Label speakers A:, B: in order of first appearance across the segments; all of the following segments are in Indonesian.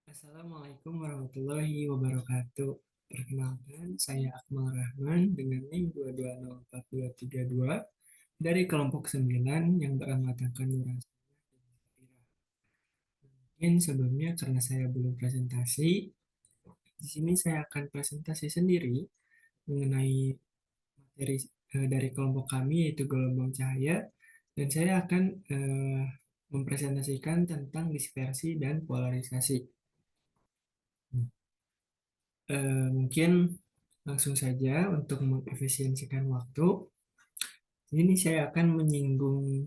A: Assalamualaikum warahmatullahi wabarakatuh. Perkenalkan, saya Akmal Rahman dengan NIM 2204232 dari kelompok 9 yang beranggotakan Nur Hasanah dan Safira. Mungkin sebelumnya karena saya belum presentasi, di sini saya akan presentasi sendiri mengenai materi dari kelompok kami yaitu gelombang cahaya dan saya akan mempresentasikan tentang dispersi dan polarisasi. Mungkin langsung saja untuk mengefisiensikan waktu. Ini saya akan menyinggung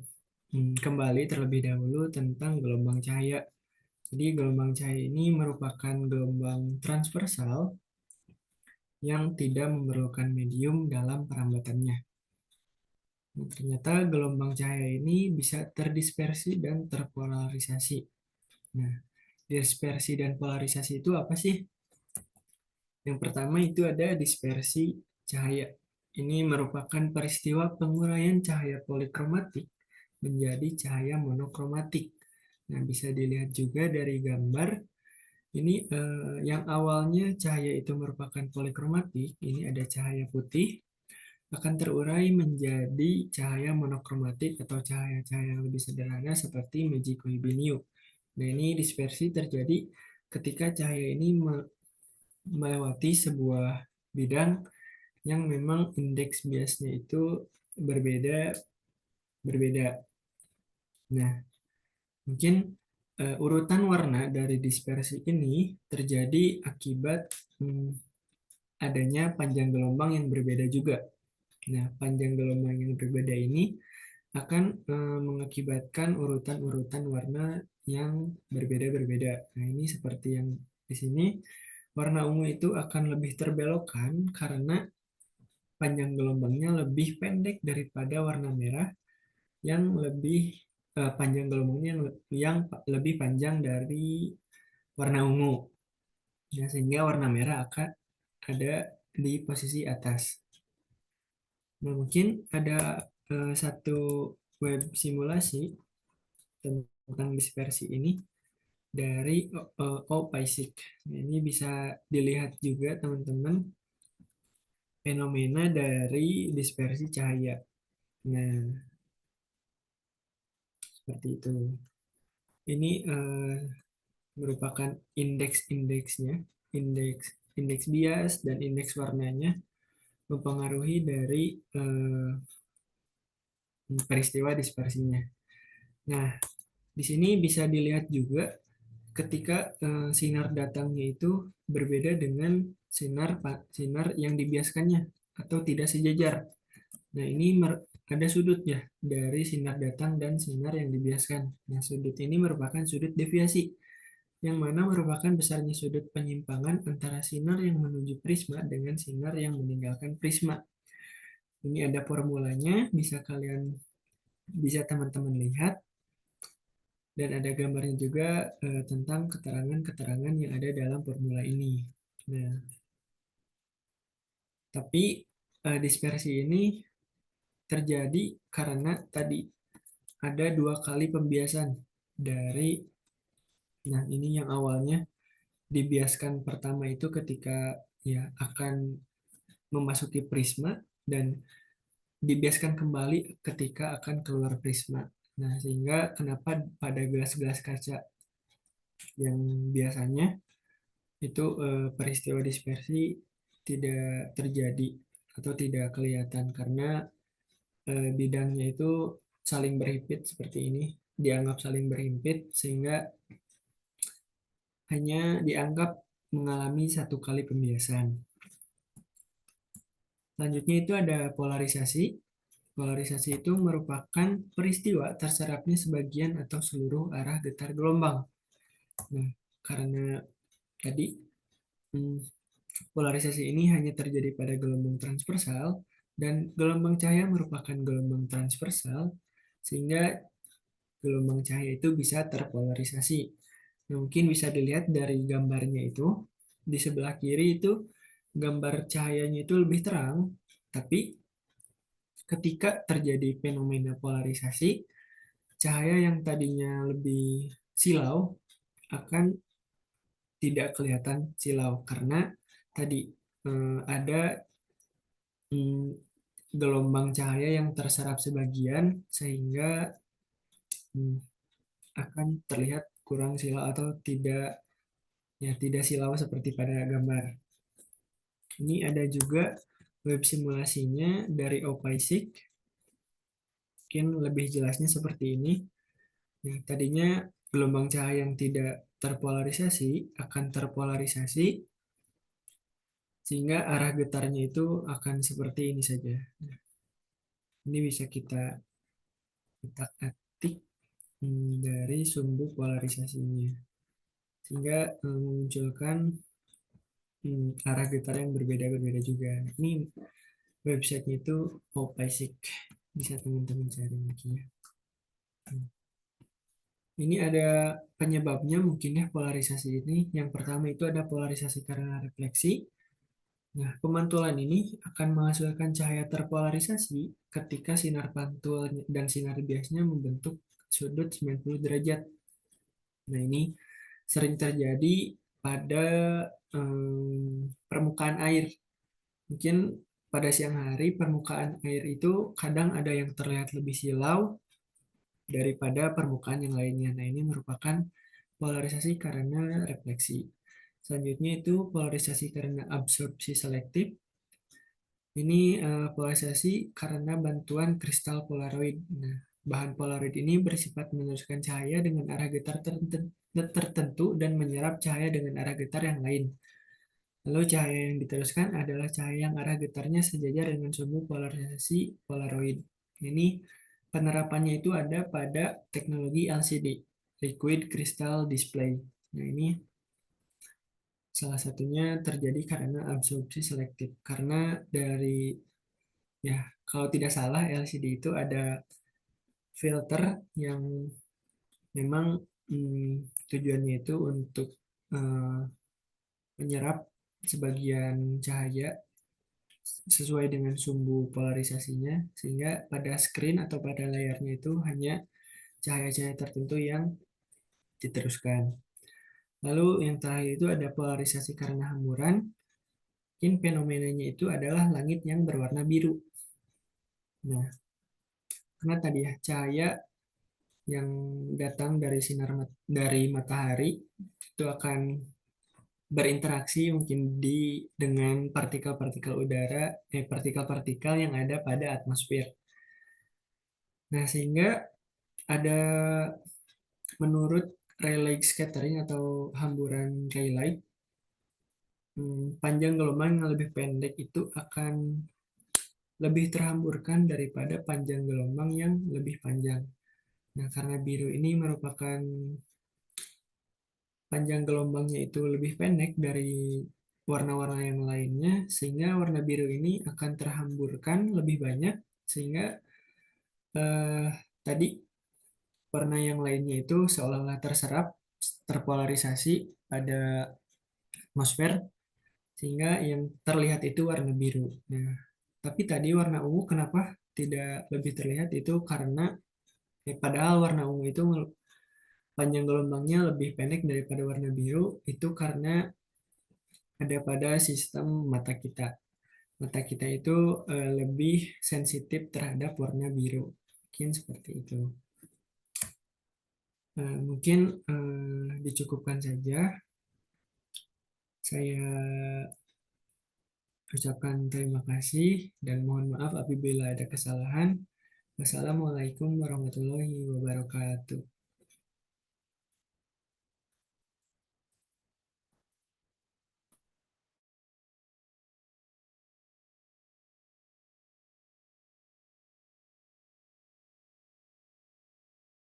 A: kembali terlebih dahulu tentang gelombang cahaya. Jadi gelombang cahaya ini merupakan gelombang transversal yang tidak memerlukan medium dalam perambatannya. Nah, ternyata gelombang cahaya ini bisa terdispersi dan terpolarisasi. Nah, dispersi dan polarisasi itu apa sih? Yang pertama itu ada dispersi cahaya. Ini merupakan peristiwa penguraian cahaya polikromatik menjadi cahaya monokromatik. Nah, bisa dilihat juga dari gambar. Ini yang awalnya cahaya itu merupakan polikromatik, ini ada cahaya putih, akan terurai menjadi cahaya monokromatik atau cahaya-cahaya yang lebih sederhana seperti Magicoibinium. Nah, ini dispersi terjadi ketika cahaya ini melewati sebuah bidang yang memang indeks biasnya itu berbeda berbeda. Nah, mungkin urutan warna dari dispersi ini terjadi akibat adanya panjang gelombang yang berbeda juga. Nah, panjang gelombang yang berbeda ini akan mengakibatkan urutan-urutan warna yang berbeda-berbeda. Nah, ini seperti yang di sini, warna ungu itu akan lebih terbelokkan karena panjang gelombangnya lebih pendek daripada warna merah yang lebih panjang gelombangnya yang lebih panjang dari warna ungu. Ya, sehingga warna merah akan ada di posisi atas. Nah, mungkin ada satu web simulasi tentang dispersi ini dari OPISIC. Nah, ini bisa dilihat juga teman-teman fenomena dari dispersi cahaya. Nah, seperti itu. Ini merupakan indeks-indeksnya, indeks indeks bias dan indeks warnanya mempengaruhi dari peristiwa dispersinya. Nah, di sini bisa dilihat juga ketika sinar datangnya itu berbeda dengan sinar yang dibiaskannya atau tidak sejajar. Nah, ini ada sudutnya dari sinar datang dan sinar yang dibiaskan. Nah, sudut ini merupakan sudut deviasi, yang mana merupakan besarnya sudut penyimpangan antara sinar yang menuju prisma dengan sinar yang meninggalkan prisma. Ini ada formulanya, bisa teman-teman lihat, dan ada gambarnya juga tentang keterangan-keterangan yang ada dalam formula ini. Nah, tapi dispersi ini terjadi karena tadi ada dua kali pembiasan dari, nah ini yang awalnya dibiaskan pertama itu ketika ya akan memasuki prisma dan dibiaskan kembali ketika akan keluar prisma. Nah, sehingga kenapa pada gelas-gelas kaca yang biasanya itu peristiwa dispersi tidak terjadi atau tidak kelihatan karena bidangnya itu saling berhimpit seperti ini, dianggap saling berhimpit sehingga hanya dianggap mengalami satu kali pembiasan. Selanjutnya itu ada polarisasi. Polarisasi itu merupakan peristiwa terserapnya sebagian atau seluruh arah getar gelombang. Nah, karena tadi hmm, polarisasi ini hanya terjadi pada gelombang transversal dan gelombang cahaya merupakan gelombang transversal sehingga gelombang cahaya itu bisa terpolarisasi. Nah, mungkin bisa dilihat dari gambarnya itu di sebelah kiri itu gambar cahayanya itu lebih terang, tapi ketika terjadi fenomena polarisasi, cahaya yang tadinya lebih silau akan tidak kelihatan silau karena tadi ada mm, gelombang cahaya yang terserap sebagian sehingga mm, akan terlihat kurang silau atau tidak silau seperti pada gambar. Ini ada juga web simulasinya dari OpenSig. Mungkin lebih jelasnya seperti ini. Ya, tadinya gelombang cahaya yang tidak terpolarisasi akan terpolarisasi sehingga arah getarnya itu akan seperti ini saja. Nah, ini bisa kita ketik dari sumbu polarisasinya sehingga memunculkan arah getar yang berbeda-berbeda juga. Nah, ini websitenya itu OpenSig. Bisa teman-teman cari lagi ya. Ini ada penyebabnya mungkin ya polarisasi ini. Yang pertama itu ada polarisasi karena refleksi. Nah, pemantulan ini akan menghasilkan cahaya terpolarisasi ketika sinar pantul dan sinar biasnya membentuk sudut 90 derajat. Nah, ini sering terjadi pada permukaan air. Mungkin pada siang hari permukaan air itu kadang ada yang terlihat lebih silau daripada permukaan yang lainnya. Nah, ini merupakan polarisasi karena refleksi. Selanjutnya itu polarisasi karena absorpsi selektif. Ini polarisasi karena bantuan kristal polaroid. Nah, bahan polaroid ini bersifat meneruskan cahaya dengan arah getar tertentu dan menyerap cahaya dengan arah getar yang lain. Lalu cahaya yang diteruskan adalah cahaya yang arah getarnya sejajar dengan sumbu polarisasi polaroid. Ini penerapannya itu ada pada teknologi LCD, Liquid Crystal Display. Nah, ini salah satunya terjadi karena absorpsi selektif. Karena dari, ya, kalau tidak salah LCD itu ada filter yang memang tujuannya itu untuk eh, menyerap sebagian cahaya sesuai dengan sumbu polarisasinya sehingga pada screen atau pada layarnya itu hanya cahaya-cahaya tertentu yang diteruskan. Lalu yang terakhir itu ada polarisasi karena hamburan. Mungkin fenomenanya itu adalah langit yang berwarna biru. Nah, karena tadi ya cahaya yang datang dari dari matahari itu akan berinteraksi mungkin dengan partikel-partikel udara, partikel-partikel yang ada pada atmosfer. Nah, sehingga ada menurut Rayleigh scattering atau hamburan Rayleigh, panjang gelombang yang lebih pendek itu akan lebih terhamburkan daripada panjang gelombang yang lebih panjang. Nah, karena biru ini merupakan panjang gelombangnya itu lebih pendek dari warna-warna yang lainnya, sehingga warna biru ini akan terhamburkan lebih banyak, sehingga eh, tadi warna yang lainnya itu seolah-olah terserap, terpolarisasi pada atmosfer, sehingga yang terlihat itu warna biru. Nah, tapi tadi warna ungu kenapa tidak lebih terlihat itu karena padahal warna ungu itu panjang gelombangnya lebih pendek daripada warna biru itu karena ada pada sistem mata kita. Mata kita itu lebih sensitif terhadap warna biru. Mungkin seperti itu. Mungkin dicukupkan saja. Saya ucapkan terima kasih dan mohon maaf apabila ada kesalahan. Wassalamualaikum warahmatullahi wabarakatuh.